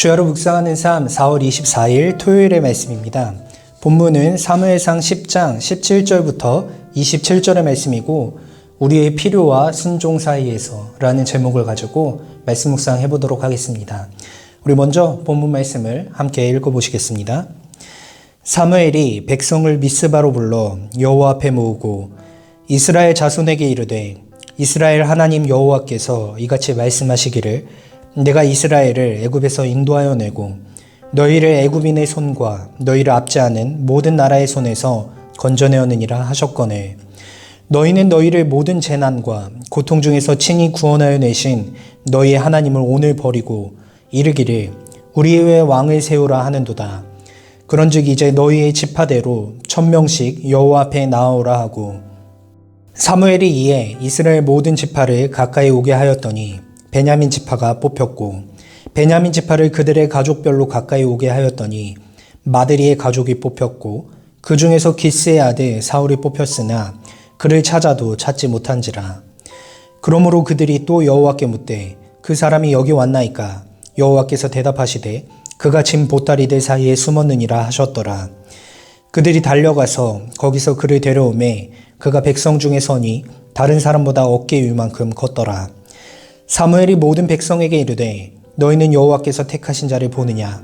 주야로 묵상하는 삶 4월 24일 토요일의 말씀입니다. 본문은 사무엘상 10장 17절부터 27절의 말씀이고 우리의 필요와 순종 사이에서 라는 제목을 가지고 말씀 묵상해 보도록 하겠습니다. 우리 먼저 본문 말씀을 함께 읽어보시겠습니다. 사무엘이 백성을 미스바로 불러 여호와 앞에 모으고 이스라엘 자손에게 이르되 이스라엘 하나님 여호와께서 이같이 말씀하시기를 내가 이스라엘을 애굽에서 인도하여 내고 너희를 애굽인의 손과 너희를 압제하는 모든 나라의 손에서 건져내었느니라 하셨거늘 너희는 너희를 모든 재난과 고통 중에서 친히 구원하여 내신 너희의 하나님을 오늘 버리고 이르기를 우리 외에 왕을 세우라 하는도다. 그런즉 이제 너희의 지파대로 1000명씩 여호와 앞에 나아오라 하고 사무엘이 이에 이스라엘 모든 지파를 가까이 오게 하였더니 베냐민 지파가 뽑혔고 베냐민 지파를 그들의 가족별로 가까이 오게 하였더니 마드리의 가족이 뽑혔고 그 중에서 기스의 아들 사울이 뽑혔으나 그를 찾아도 찾지 못한지라. 그러므로 그들이 또 여호와께 묻되 그 사람이 여기 왔나이까? 여호와께서 대답하시되 그가 짐 보따리들 사이에 숨었느니라 하셨더라. 그들이 달려가서 거기서 그를 데려오매 그가 백성 중에 서니 다른 사람보다 어깨 위만큼 컸더라. 사무엘이 모든 백성에게 이르되 너희는 여호와께서 택하신 자를 보느냐?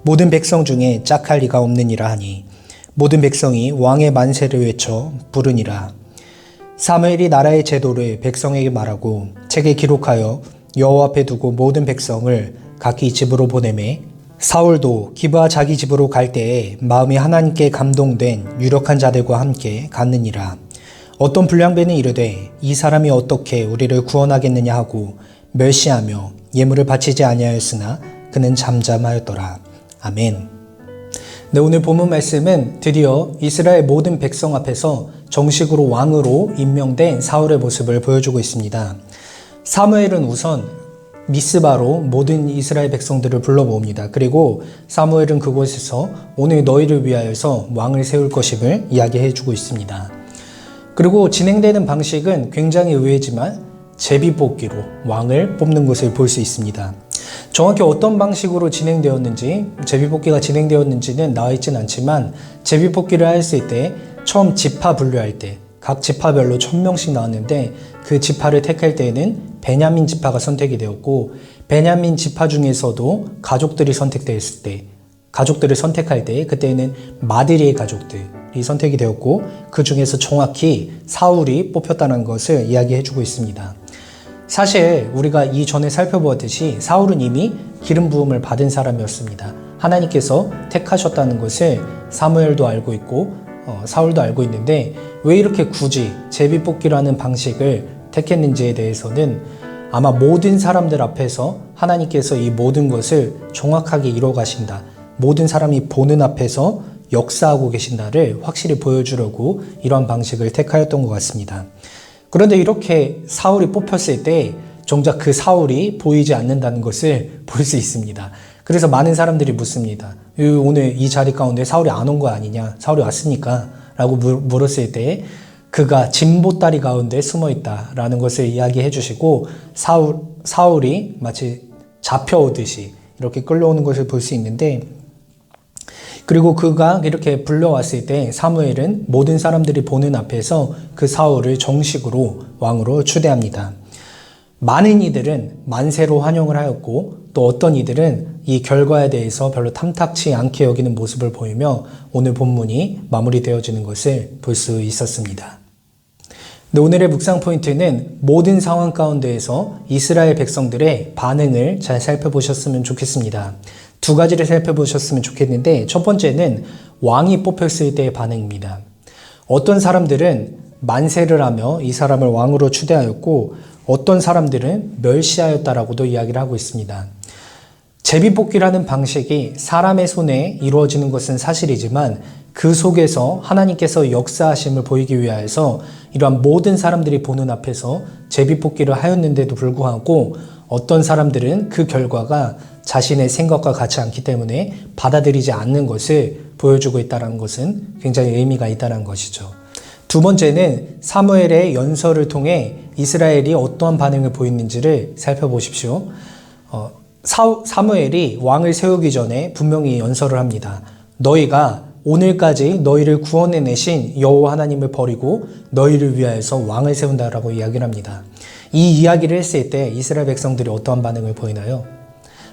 모든 백성 중에 짝할 리가 없느니라 하니 모든 백성이 왕의 만세를 외쳐 부르니라. 사무엘이 나라의 제도를 백성에게 말하고 책에 기록하여 여호와 앞에 두고 모든 백성을 각기 집으로 보내매 사울도 기브아 자기 집으로 갈 때에 마음이 하나님께 감동된 유력한 자들과 함께 갔느니라. 어떤 불량배는 이르되 이 사람이 어떻게 우리를 구원하겠느냐 하고 멸시하며 예물을 바치지 아니하였으나 그는 잠잠하였더라. 아멘. 네, 오늘 본문 말씀은 드디어 이스라엘 모든 백성 앞에서 정식으로 왕으로 임명된 사울의 모습을 보여주고 있습니다. 사무엘은 우선 미스바로 모든 이스라엘 백성들을 불러 모읍니다. 그리고 사무엘은 그곳에서 오늘 너희를 위하여서 왕을 세울 것임을 이야기해 주고 있습니다. 그리고 진행되는 방식은 굉장히 의외지만 제비뽑기로 왕을 뽑는 것을 볼 수 있습니다. 정확히 어떤 방식으로 진행되었는지, 제비뽑기가 진행되었는지는 나와 있진 않지만 제비뽑기를 했을 때 처음 지파 분류할 때 각 지파별로 1000명씩 나왔는데 그 지파를 택할 때에는 베냐민 지파가 선택이 되었고 베냐민 지파 중에서도 가족들이 선택되었을 때 가족들을 선택할 때 그때는 마드리의 가족들이 선택이 되었고 그 중에서 정확히 사울이 뽑혔다는 것을 이야기해 주고 있습니다. 사실 우리가 이전에 살펴보았듯이 사울은 이미 기름 부음을 받은 사람이었습니다. 하나님께서 택하셨다는 것을 사무엘도 알고 있고 사울도 알고 있는데 왜 이렇게 굳이 제비뽑기라는 방식을 택했는지에 대해서는 아마 모든 사람들 앞에서 하나님께서 이 모든 것을 정확하게 이뤄 가신다. 모든 사람이 보는 앞에서 역사하고 계신다를 확실히 보여주려고 이러한 방식을 택하였던 것 같습니다. 그런데 이렇게 사울이 뽑혔을 때 정작 그 사울이 보이지 않는다는 것을 볼 수 있습니다. 그래서 많은 사람들이 묻습니다. 오늘 이 자리 가운데 사울이 안 온 거 아니냐? 사울이 왔으니까 라고 물었을 때 그가 짐보따리 가운데 숨어있다 라는 것을 이야기해 주시고 사울이 마치 잡혀오듯이 이렇게 끌려오는 것을 볼 수 있는데 그리고 그가 이렇게 불려왔을 때 사무엘은 모든 사람들이 보는 앞에서 그 사울을 정식으로 왕으로 추대합니다. 많은 이들은 만세로 환영을 하였고 또 어떤 이들은 이 결과에 대해서 별로 탐탁치 않게 여기는 모습을 보이며 오늘 본문이 마무리되어지는 것을 볼 수 있었습니다. 네, 오늘의 묵상 포인트는 모든 상황 가운데에서 이스라엘 백성들의 반응을 잘 살펴보셨으면 좋겠습니다. 두 가지를 살펴보셨으면 좋겠는데 첫 번째는 왕이 뽑혔을 때의 반응입니다. 어떤 사람들은 만세를 하며 이 사람을 왕으로 추대하였고 어떤 사람들은 멸시하였다라고도 이야기를 하고 있습니다. 제비뽑기라는 방식이 사람의 손에 이루어지는 것은 사실이지만 그 속에서 하나님께서 역사하심을 보이기 위하여서 이러한 모든 사람들이 보는 앞에서 제비뽑기를 하였는데도 불구하고 어떤 사람들은 그 결과가 자신의 생각과 같지 않기 때문에 받아들이지 않는 것을 보여주고 있다는 것은 굉장히 의미가 있다는 것이죠. 두 번째는 사무엘의 연설을 통해 이스라엘이 어떠한 반응을 보였는지를 살펴보십시오. 사무엘이 왕을 세우기 전에 분명히 연설을 합니다. 너희가 오늘까지 너희를 구원해내신 여호와 하나님을 버리고 너희를 위하여서 왕을 세운다라고 이야기를 합니다. 이 이야기를 했을 때 이스라엘 백성들이 어떠한 반응을 보이나요?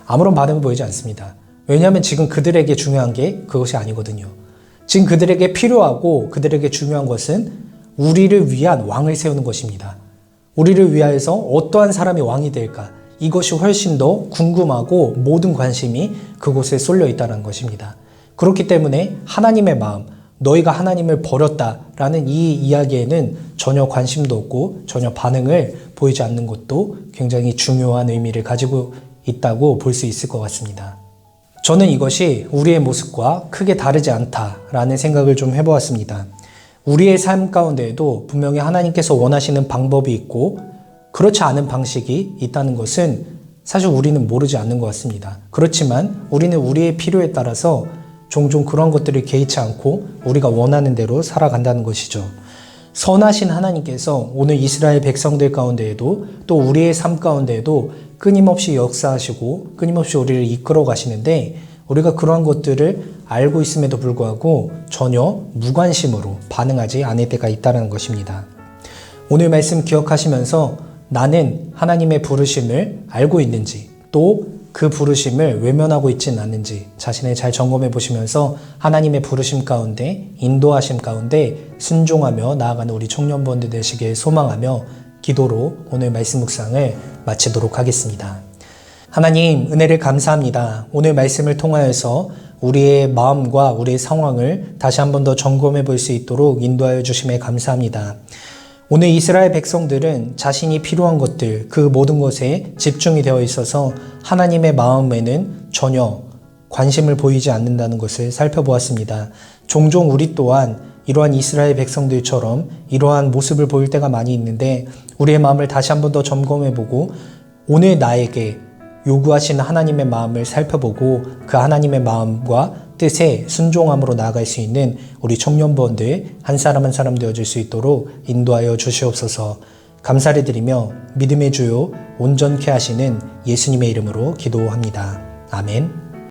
아무런 반응을 보이지 않습니다. 왜냐하면 지금 그들에게 중요한 게 그것이 아니거든요. 지금 그들에게 필요하고 그들에게 중요한 것은 우리를 위한 왕을 세우는 것입니다. 우리를 위하여서 어떠한 사람이 왕이 될까? 이것이 훨씬 더 궁금하고 모든 관심이 그곳에 쏠려 있다는 것입니다. 그렇기 때문에 하나님의 마음, 너희가 하나님을 버렸다라는 이 이야기에는 전혀 관심도 없고 전혀 반응을 보이지 않는 것도 굉장히 중요한 의미를 가지고 있다고 볼 수 있을 것 같습니다. 저는 이것이 우리의 모습과 크게 다르지 않다라는 생각을 좀 해보았습니다. 우리의 삶 가운데에도 분명히 하나님께서 원하시는 방법이 있고 그렇지 않은 방식이 있다는 것은 사실 우리는 모르지 않는 것 같습니다. 그렇지만 우리는 우리의 필요에 따라서 종종 그런 것들을 개의치 않고 우리가 원하는 대로 살아간다는 것이죠. 선하신 하나님께서 오늘 이스라엘 백성들 가운데에도 또 우리의 삶 가운데에도 끊임없이 역사하시고 끊임없이 우리를 이끌어 가시는데 우리가 그러한 것들을 알고 있음에도 불구하고 전혀 무관심으로 반응하지 않을 때가 있다는 것입니다. 오늘 말씀 기억하시면서 나는 하나님의 부르심을 알고 있는지 또 그 부르심을 외면하고 있지는 않는지 자신을 잘 점검해 보시면서 하나님의 부르심 가운데 인도하심 가운데 순종하며 나아가는 우리 청년부원들 되시길 소망하며 기도로 오늘 말씀 묵상을 마치도록 하겠습니다. 하나님 은혜를 감사합니다. 오늘 말씀을 통하여서 우리의 마음과 우리의 상황을 다시 한 번 더 점검해 볼 수 있도록 인도하여 주심에 감사합니다. 오늘 이스라엘 백성들은 자신이 필요한 것들, 그 모든 것에 집중이 되어 있어서 하나님의 마음에는 전혀 관심을 보이지 않는다는 것을 살펴보았습니다. 종종 우리 또한 이러한 이스라엘 백성들처럼 이러한 모습을 보일 때가 많이 있는데 우리의 마음을 다시 한 번 더 점검해보고 오늘 나에게 요구하시는 하나님의 마음을 살펴보고 그 하나님의 마음과 뜻에 순종함으로 나아갈 수 있는 우리 청년부원들 한 사람 한 사람 되어줄 수 있도록 인도하여 주시옵소서. 감사를 드리며 믿음의 주요 온전케 하시는 예수님의 이름으로 기도합니다. 아멘.